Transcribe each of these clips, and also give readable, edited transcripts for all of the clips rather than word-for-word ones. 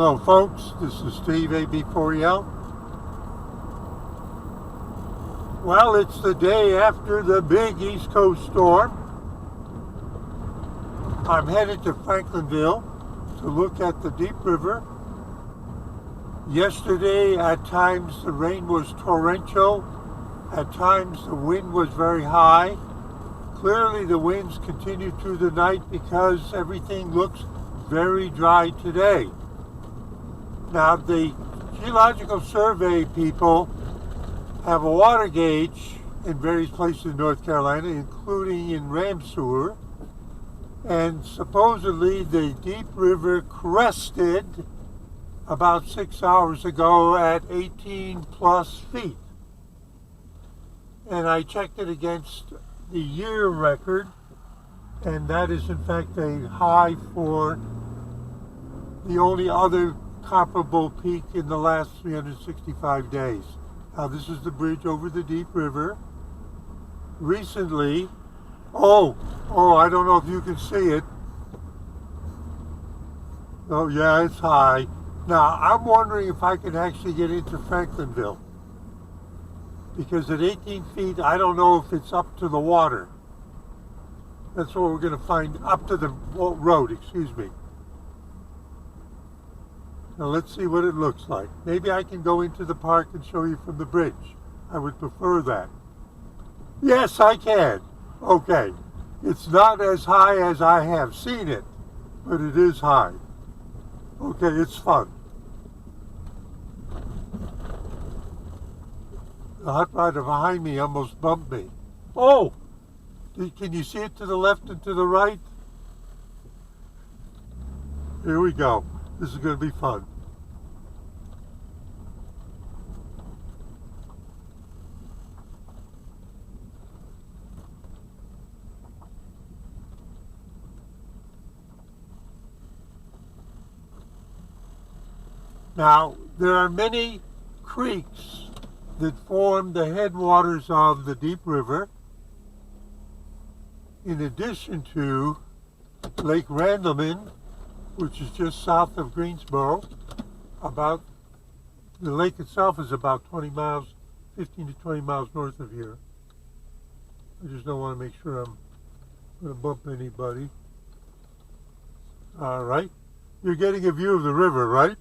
Hello folks, this is Steve AB4EL. Well, it's the day after the big East Coast storm. I'm headed to Franklinville to look at the Deep River. Yesterday, at times the rain was torrential, at times the wind was very high. Clearly the winds continued through the night because everything looks very dry today. Now, the Geological Survey people have a water gauge in various places in North Carolina, including in Ramseur, and supposedly the Deep River crested about 6 hours ago at 18 plus feet. And I checked it against the year record, and that is in fact a high for the only other comparable peak in the last 365 days. Now, this is the bridge over the Deep River. Recently, I don't know if you can see it. Oh yeah, it's high. Now, I'm wondering if I can actually get into Franklinville, because at 18 feet, I don't know if it's up to the water. That's what we're going to find, up to the road, excuse me. Now let's see what it looks like. Maybe I can go into the park and show you from the bridge. I would prefer that. Yes, I can. Okay. It's not as high as I have seen it, but it is high. Okay, it's fun. The hot rider behind me almost bumped me. Oh! Can you see it to the left and to the right? Here we go. This is going to be fun. Now, there are many creeks that form the headwaters of the Deep River, in addition to Lake Randleman, which is just south of Greensboro. The lake itself is about 20 miles, 15 to 20 miles north of here. I just don't want to make sure I'm going to bump anybody. All right. You're getting a view of the river, right?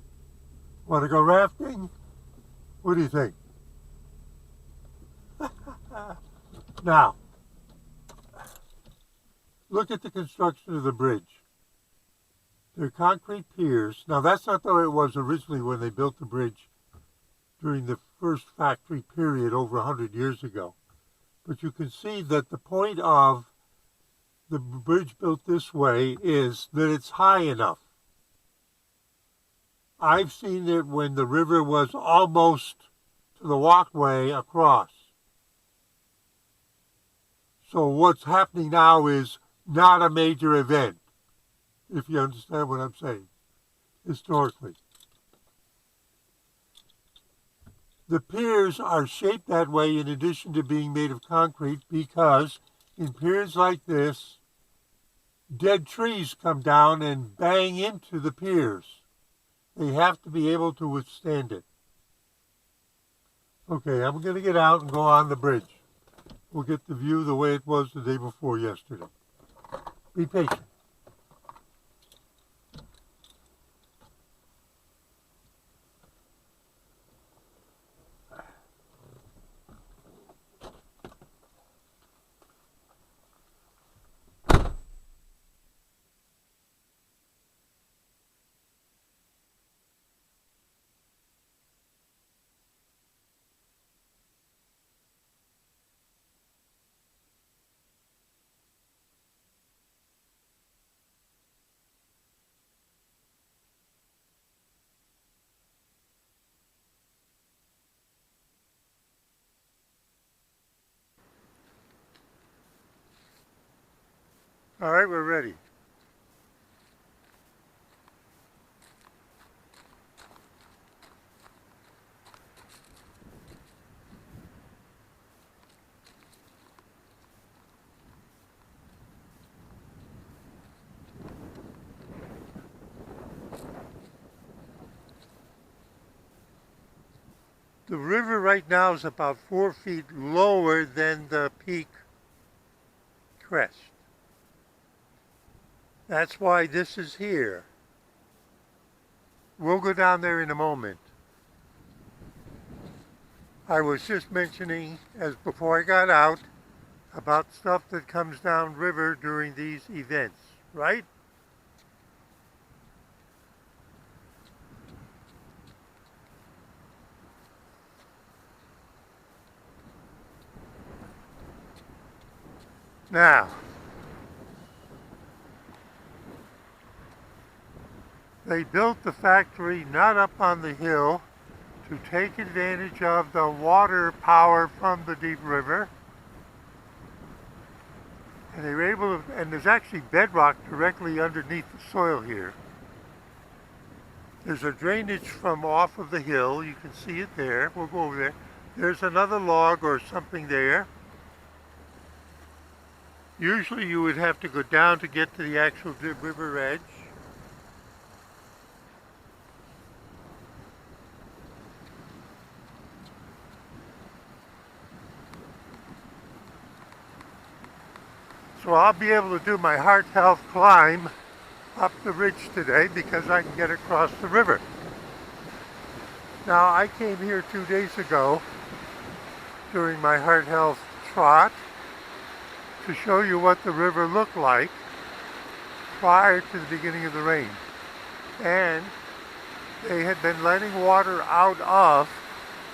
Want to go rafting? What do you think? Now, look at the construction of the bridge. They're concrete piers. Now, that's not the way it was originally when they built the bridge during the first factory period over 100 years ago. But you can see that the point of the bridge built this way is that it's high enough. I've seen it when the river was almost to the walkway across. So what's happening now is not a major event, if you understand what I'm saying, historically. The piers are shaped that way in addition to being made of concrete because in piers like this, dead trees come down and bang into the piers. They have to be able to withstand it. Okay, I'm going to get out and go on the bridge. We'll get the view the way it was the day before yesterday. Be patient. All right, we're ready. The river right now is about 4 feet lower than the peak crest. That's why this is here. We'll go down there in a moment. I was just mentioning, as before I got out, about stuff that comes down river during these events, right? Now, they built the factory not up on the hill to take advantage of the water power from the deep river. And they were able to, and there's actually bedrock directly underneath the soil here. There's a drainage from off of the hill. You can see it there. We'll go over there. There's another log or something there. Usually you would have to go down to get to the actual river edge. So I'll be able to do my heart health climb up the ridge today because I can get across the river. Now I came here 2 days ago during my heart health trot to show you what the river looked like prior to the beginning of the rain. And they had been letting water out of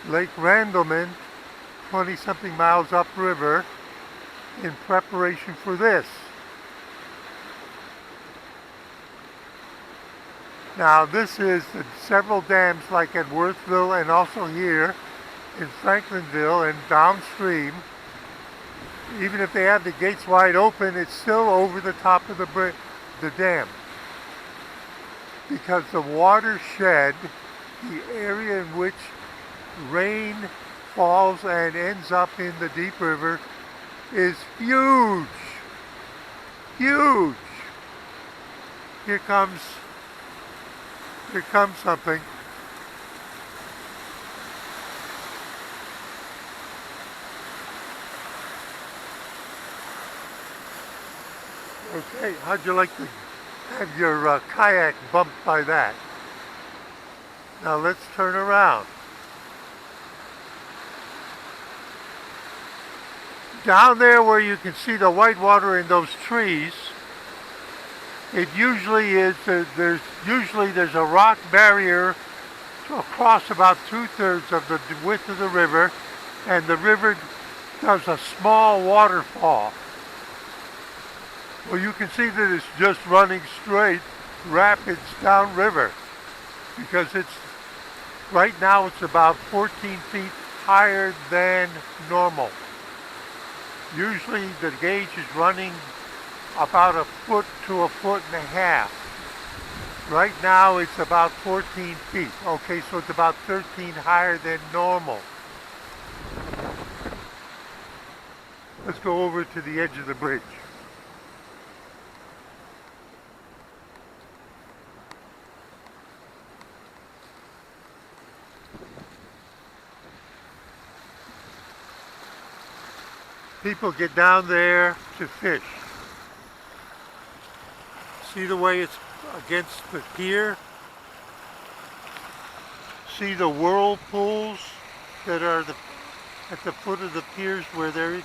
Lake Randleman 20-something miles upriver in preparation for this. Now this is several dams like at Worthville and also here in Franklinville and downstream. Even if they have the gates wide open, it's still over the top of the dam. Because the watershed, the area in which rain falls and ends up in the deep river, is huge. Huge. Here comes something. Okay, how'd you like to have your kayak bumped by that? Now let's turn around. Down there where you can see the white water in those trees, it usually is, there's a rock barrier across about 2/3 of the width of the river, and the river does a small waterfall. Well, you can see that it's just running straight rapids downriver because right now it's about 14 feet higher than normal. Usually the gauge is running about 1 foot to 1.5 feet. Right now it's about 14 feet. Okay, so it's about 13 higher than normal. Let's go over to the edge of the bridge. People get down there to fish. See the way it's against the pier? See the whirlpools that are at the foot of the piers where they're...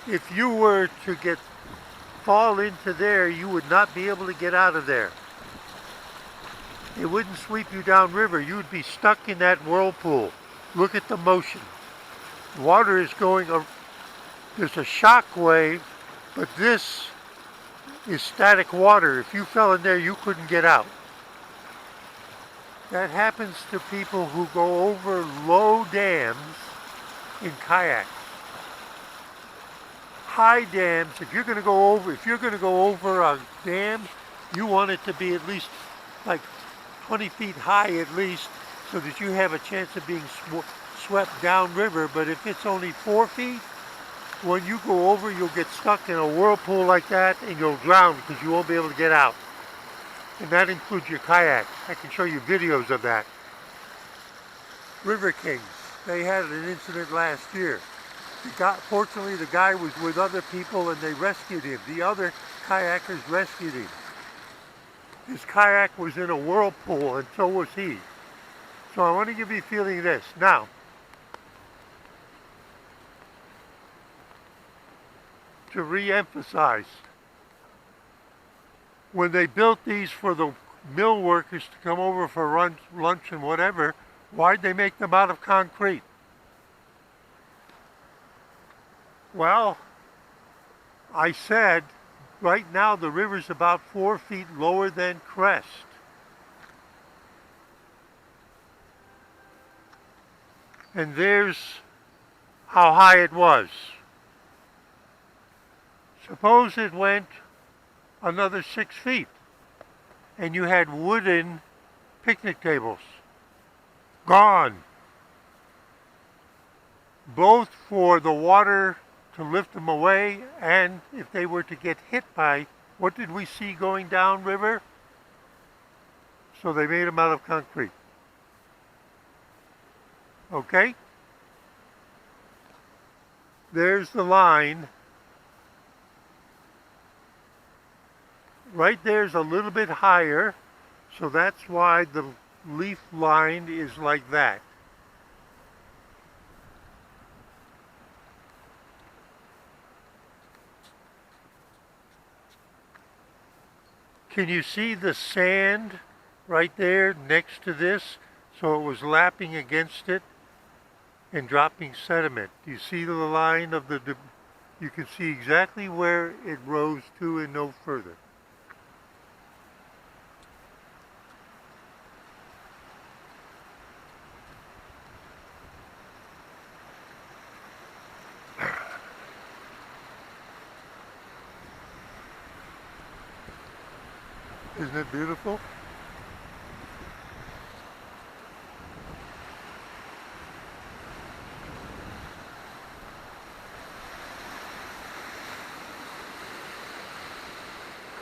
If you were to fall into there, you would not be able to get out of there. It wouldn't sweep you downriver. You would be stuck in that whirlpool. Look at the motion. Water is going, there's a shock wave, but this is static water. If you fell in there, you couldn't get out. That happens to people who go over low dams in kayaks. High dams, if you're going to go over a dam, you want it to be at least like 20 feet high at least, so that you have a chance of being swept downriver. But if it's only 4 feet, when you go over, you'll get stuck in a whirlpool like that and you'll drown because you won't be able to get out. And that includes your kayak. I can show you videos of that. River Kings. They had an incident last year. Fortunately, the guy was with other people and they rescued him. The other kayakers rescued him. His kayak was in a whirlpool and so was he. So I want to give you a feeling of this. Now, to re-emphasize, when they built these for the mill workers to come over for lunch and whatever, why'd they make them out of concrete? Well, I said right now the river's about 4 feet lower than Crest. And there's how high it was. Suppose it went another 6 feet and you had wooden picnic tables. Gone. Both for the water to lift them away and if they were to get hit by, what did we see going down river? So they made them out of concrete. Okay? There's the line. Right there's a little bit higher, so that's why the leaf line is like that. Can you see the sand right there next to this? So it was lapping against it and dropping sediment. Do you see the line of the, you can see exactly where it rose to and no further. Isn't it beautiful?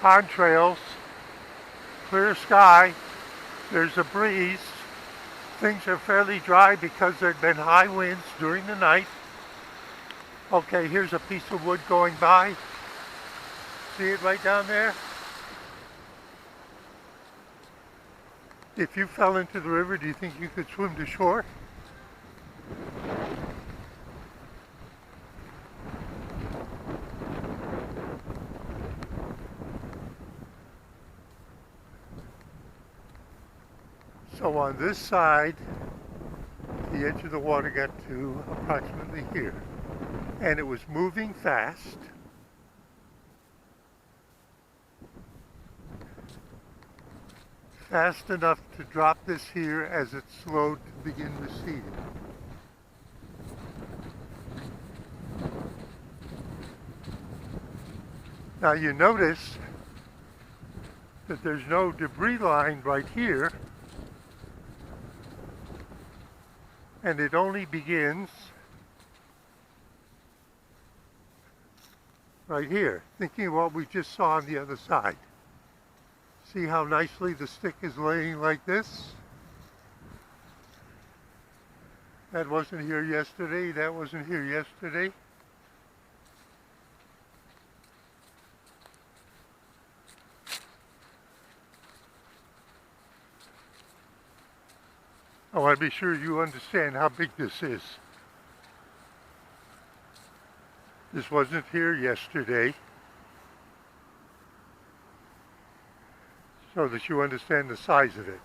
Contrails, clear sky, there's a breeze. Things are fairly dry because there had been high winds during the night. Okay, here's a piece of wood going by. See it right down there? If you fell into the river, do you think you could swim to shore? So on this side, the edge of the water got to approximately here. And it was moving fast. Fast enough to drop this here as it slowed to begin receding. Now you notice that there's no debris line right here, and it only begins right here, thinking of what we just saw on the other side. See how nicely the stick is laying like this? That wasn't here yesterday, that wasn't here yesterday. I want to be sure you understand how big this is. This wasn't here yesterday. So that you understand the size of it.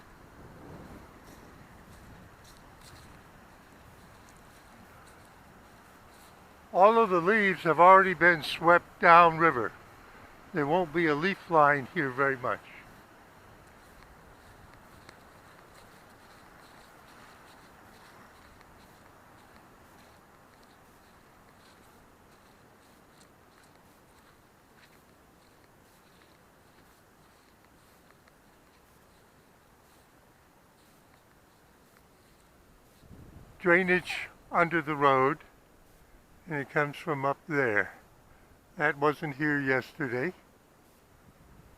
All of the leaves have already been swept down river. There won't be a leaf line here very much. Drainage under the road, and it comes from up there. That wasn't here yesterday.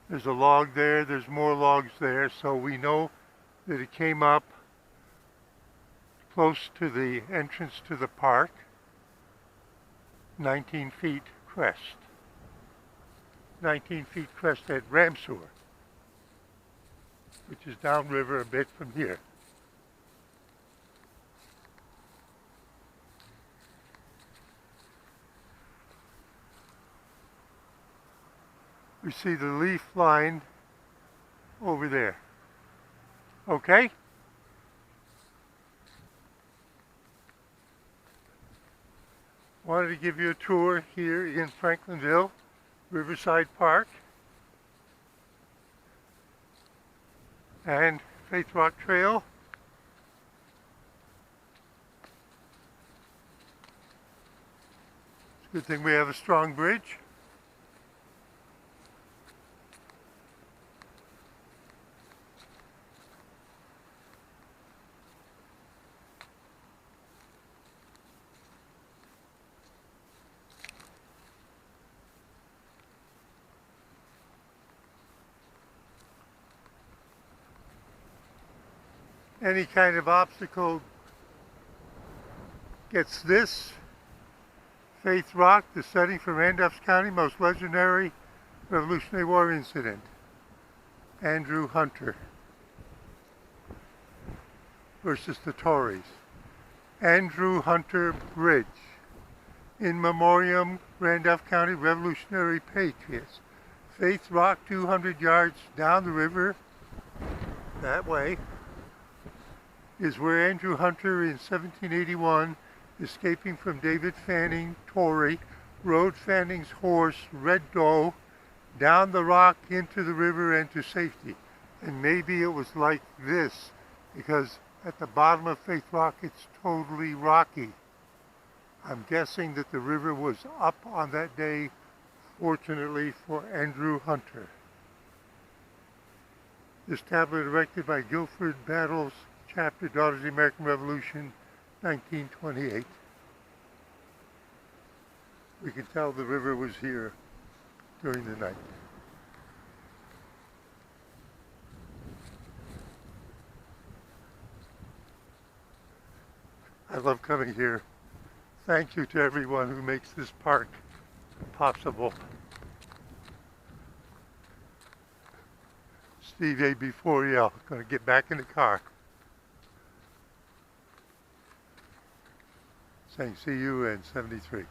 There's a log there, there's more logs there, so we know that it came up close to the entrance to the park, 19 feet crest. 19 feet crest at Ramseur, which is downriver a bit from here. We see the leaf line over there. Okay? Wanted to give you a tour here in Franklinville, Riverside Park, and Faith Rock Trail. It's a good thing we have a strong bridge. Any kind of obstacle gets this. Faith Rock, the setting for Randolph County most legendary Revolutionary War incident. Andrew Hunter versus the Tories. Andrew Hunter Bridge. In memoriam, Randolph County Revolutionary Patriots. Faith Rock, 200 yards down the river, that way, is where Andrew Hunter in 1781, escaping from David Fanning, Tory, rode Fanning's horse, Red Doe, down the rock into the river and to safety. And maybe it was like this, because at the bottom of Faith Rock it's totally rocky. I'm guessing that the river was up on that day, fortunately for Andrew Hunter. This tablet erected by Guilford Battles Chapter, Daughters of the American Revolution, 1928. We can tell the river was here during the night. I love coming here. Thank you to everyone who makes this park possible. Steve A.B4EL, going to get back in the car. Saying see you in 73.